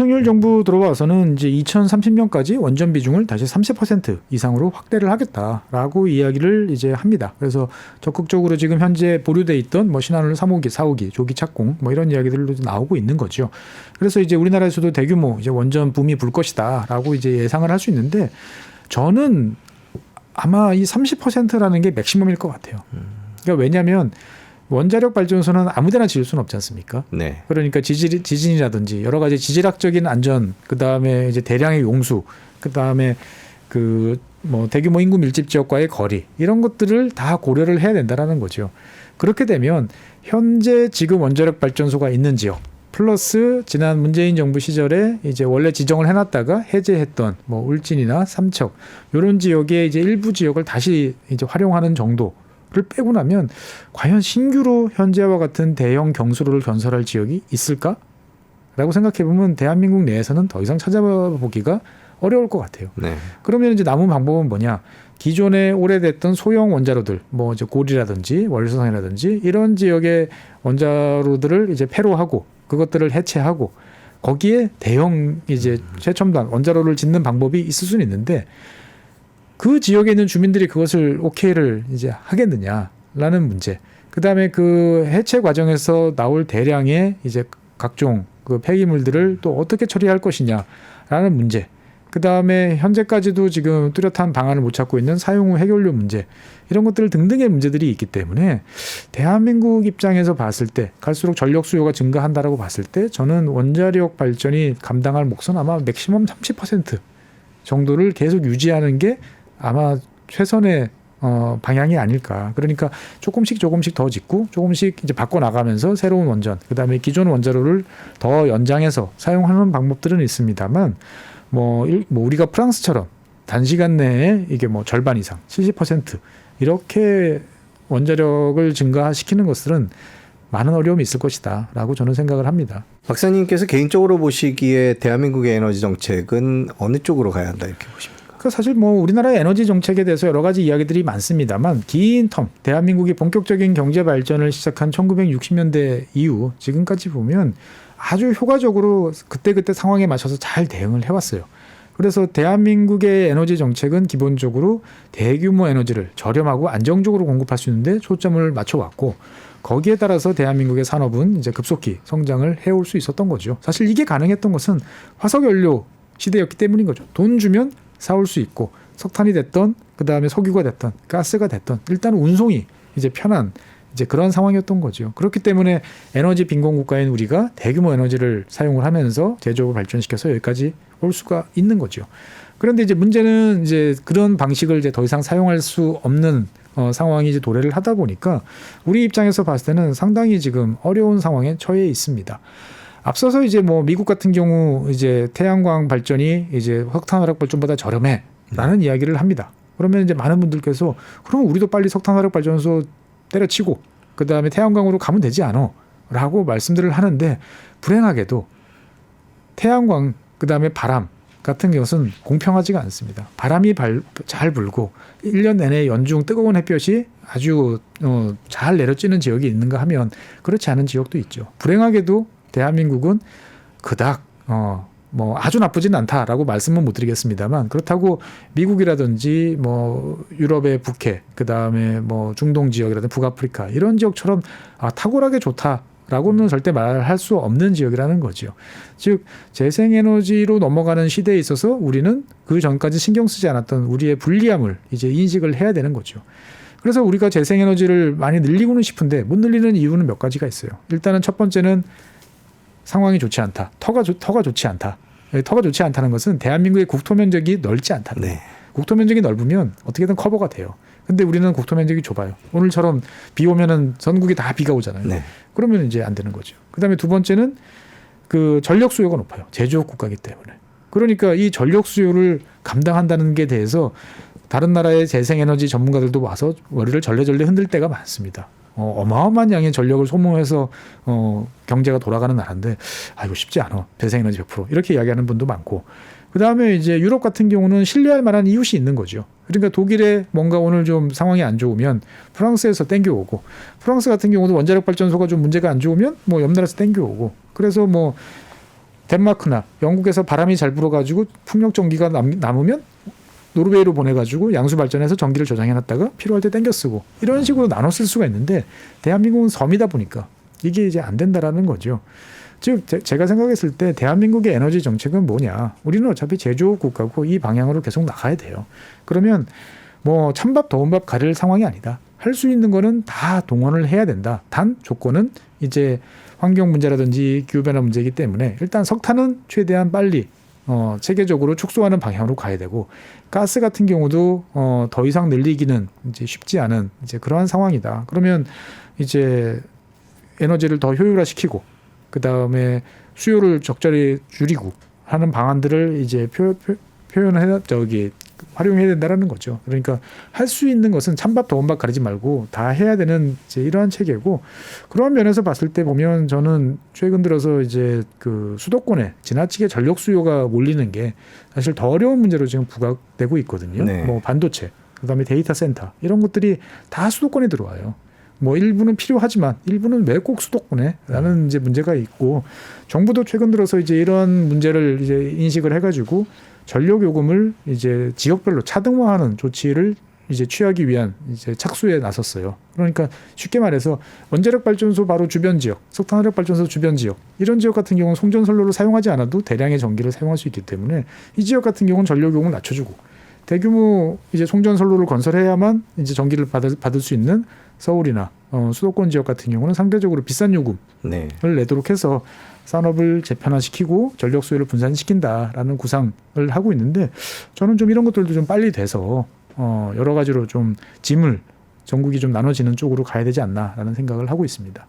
윤석열 정부 들어와서는 이제 2030년까지 원전 비중을 다시 30% 이상으로 확대를 하겠다라고 이야기를 이제 합니다. 그래서 적극적으로 지금 현재 보류돼 있던 뭐 신한울 3호기, 4호기, 조기 착공 뭐 이런 이야기들도 나오고 있는 거죠. 그래서 이제 우리나라에서도 대규모 이제 원전 붐이 불 것이다라고 이제 예상을 할 수 있는데 저는 아마 이 30%라는 게 맥시멈일 것 같아요. 그러니까 왜냐하면 원자력 발전소는 아무데나 지을 수는 없지 않습니까? 네. 그러니까 지진이라든지 여러 가지 지질학적인 안전, 그 다음에 이제 대량의 용수, 그 다음에 그 뭐 대규모 인구 밀집 지역과의 거리 이런 것들을 다 고려를 해야 된다라는 거죠. 그렇게 되면 현재 지금 원자력 발전소가 있는 지역 플러스 지난 문재인 정부 시절에 이제 원래 지정을 해놨다가 해제했던 뭐 울진이나 삼척 이런 지역의 이제 일부 지역을 다시 이제 활용하는 정도를 빼고 나면 과연 신규로 현재와 같은 대형 경수로를 건설할 지역이 있을까라고 생각해 보면 대한민국 내에서는 더 이상 찾아보기가 어려울 것 같아요. 네. 그러면 이제 남은 방법은 뭐냐? 기존에 오래됐던 소형 원자로들, 뭐 이제 고리라든지 월성이라든지 이런 지역의 원자로들을 이제 폐로하고 그것들을 해체하고 거기에 대형 이제 최첨단 원자로를 짓는 방법이 있을 수는 있는데 그 지역에 있는 주민들이 그것을 오케이를 이제 하겠느냐라는 문제. 그다음에 그 해체 과정에서 나올 대량의 이제 각종 그 폐기물들을 또 어떻게 처리할 것이냐라는 문제. 그다음에 현재까지도 지금 뚜렷한 방안을 못 찾고 있는 사용 후 해결료 문제 이런 것들 등등의 문제들이 있기 때문에 대한민국 입장에서 봤을 때 갈수록 전력 수요가 증가한다라고 봤을 때 저는 원자력 발전이 감당할 몫은 아마 맥시멈 30% 정도를 계속 유지하는 게 아마 최선의 방향이 아닐까. 그러니까 조금씩 더 짓고 조금씩 이제 바꿔 나가면서 새로운 원전 그다음에 기존 원자로를 더 연장해서 사용하는 방법들은 있습니다만 뭐 우리가 프랑스처럼 단시간 내에 이게 뭐 절반 이상 70% 이렇게 원자력을 증가시키는 것들은 많은 어려움이 있을 것이다라고 저는 생각을 합니다. 박사님께서 개인적으로 보시기에 대한민국의 에너지 정책은 어느 쪽으로 가야 한다 이렇게 보십니까? 사실 뭐 우리나라의 에너지 정책에 대해서 여러 가지 이야기들이 많습니다만 긴 텀 대한민국이 본격적인 경제 발전을 시작한 1960년대 이후 지금까지 보면 아주 효과적으로 그때그때 상황에 맞춰서 잘 대응을 해왔어요. 그래서 대한민국의 에너지 정책은 기본적으로 대규모 에너지를 저렴하고 안정적으로 공급할 수 있는데 초점을 맞춰왔고 거기에 따라서 대한민국의 산업은 이제 급속히 성장을 해올 수 있었던 거죠. 사실 이게 가능했던 것은 화석연료 시대였기 때문인 거죠. 돈 주면 사올 수 있고 석탄이 됐던 그다음에 석유가 됐던 가스가 됐던 일단 운송이 이제 편한 이제 그런 상황이었던 거죠. 그렇기 때문에 에너지 빈곤 국가인 우리가 대규모 에너지를 사용을 하면서 제조업을 발전시켜서 여기까지 올 수가 있는 거죠. 그런데 이제 문제는 이제 그런 방식을 이제 더 이상 사용할 수 없는 상황이 이제 도래를 하다 보니까 우리 입장에서 봤을 때는 상당히 지금 어려운 상황에 처해 있습니다. 앞서서 이제 뭐 미국 같은 경우 이제 태양광 발전이 이제 석탄 화력 발전보다 저렴해라는 이야기를 합니다. 그러면 이제 많은 분들께서 그럼 우리도 빨리 석탄 화력 발전소 때려치고 그 다음에 태양광으로 가면 되지 않아? 라고 말씀들을 하는데 불행하게도 태양광 그 다음에 바람 같은 것은 공평하지가 않습니다. 바람이 잘 불고 1년 내내 연중 뜨거운 햇볕이 아주 잘 내려쬐는 지역이 있는가 하면 그렇지 않은 지역도 있죠. 불행하게도 대한민국은 그닥 뭐 아주 나쁘진 않다라고 말씀은 못 드리겠습니다만 그렇다고 미국이라든지 뭐 유럽의 북해 그다음에 뭐 중동 지역이라든지 북아프리카 이런 지역처럼 탁월하게 좋다라고는 절대 말할 수 없는 지역이라는 거죠. 즉 재생에너지로 넘어가는 시대에 있어서 우리는 그 전까지 신경 쓰지 않았던 우리의 불리함을 이제 인식을 해야 되는 거죠. 그래서 우리가 재생에너지를 많이 늘리고는 싶은데 못 늘리는 이유는 몇 가지가 있어요. 일단은 첫 번째는 상황이 좋지 않다. 터가 좋지 않다. 터가 좋지 않다는 것은 대한민국의 국토 면적이 넓지 않다는 거예요. 국토 면적이 넓으면 어떻게든 커버가 돼요. 근데 우리는 국토 면적이 좁아요. 오늘처럼 비 오면은 전국이 다 비가 오잖아요. 네. 그러면 이제 안 되는 거죠. 그다음에 두 번째는 그 전력 수요가 높아요. 제조업 국가이기 때문에. 그러니까 이 전력 수요를 감당한다는 게 대해서 다른 나라의 재생에너지 전문가들도 와서 머리를 절레절레 흔들 때가 많습니다. 어마어마한 양의 전력을 소모해서 경제가 돌아가는 나라인데 이거 쉽지 않아. 재생에너지 100% 이렇게 이야기하는 분도 많고 그다음에 이제 유럽 같은 경우는 신뢰할 만한 이웃이 있는 거죠. 그러니까 독일에 뭔가 오늘 좀 상황이 안 좋으면 프랑스에서 땡겨오고 프랑스 같은 경우도 원자력 발전소가 좀 문제가 안 좋으면 뭐 옆 나라에서 땡겨오고 그래서 뭐 덴마크나 영국에서 바람이 잘 불어가지고 풍력 전기가 남으면 노르웨이로 보내가지고 양수 발전해서 전기를 저장해놨다가 필요할 때 땡겨 쓰고 이런 식으로 나눠 쓸 수가 있는데 대한민국은 섬이다 보니까 이게 이제 안 된다라는 거죠. 즉 제가 생각했을 때 대한민국의 에너지 정책은 뭐냐? 우리는 어차피 제조업 국가고 이 방향으로 계속 나가야 돼요. 그러면 뭐 찬밥 더운 밥 가릴 상황이 아니다. 할 수 있는 거는 다 동원을 해야 된다. 단 조건은 이제 환경 문제라든지 기후변화 문제이기 때문에 일단 석탄은 최대한 빨리 체계적으로 축소하는 방향으로 가야 되고 가스 같은 경우도 더 이상 늘리기는 이제 쉽지 않은 이제 그러한 상황이다. 그러면 이제 에너지를 더 효율화시키고 그 다음에 수요를 적절히 줄이고 하는 방안들을 이제 활용해야 된다라는 거죠. 그러니까 할 수 있는 것은 찬밥 더운 밥 가리지 말고 다 해야 되는 이제 이러한 체계고 그런 면에서 봤을 때 보면 저는 최근 들어서 이제 그 수도권에 지나치게 전력 수요가 몰리는 게 사실 더 어려운 문제로 지금 부각되고 있거든요. 네. 뭐 반도체, 그다음에 데이터 센터 이런 것들이 다 수도권에 들어와요. 뭐 일부는 필요하지만 일부는 왜 꼭 수도권에?라는 이제 문제가 있고 정부도 최근 들어서 이제 이런 문제를 이제 인식을 해가지고 전력 요금을 이제 지역별로 차등화하는 조치를 이제 취하기 위한 이제 착수에 나섰어요. 그러니까 쉽게 말해서 원자력 발전소 바로 주변 지역, 석탄화력 발전소 주변 지역 이런 지역 같은 경우는 송전선로를 사용하지 않아도 대량의 전기를 사용할 수 있기 때문에 이 지역 같은 경우는 전력 요금을 낮춰주고 대규모 이제 송전선로를 건설해야만 이제 전기를 받을 수 있는 서울이나 수도권 지역 같은 경우는 상대적으로 비싼 요금을 네. 내도록 해서 산업을 재편화시키고 전력 수요를 분산시킨다라는 구상을 하고 있는데 저는 좀 이런 것들도 좀 빨리 돼서 여러 가지로 좀 짐을 전국이 좀 나눠지는 쪽으로 가야 되지 않나라는 생각을 하고 있습니다.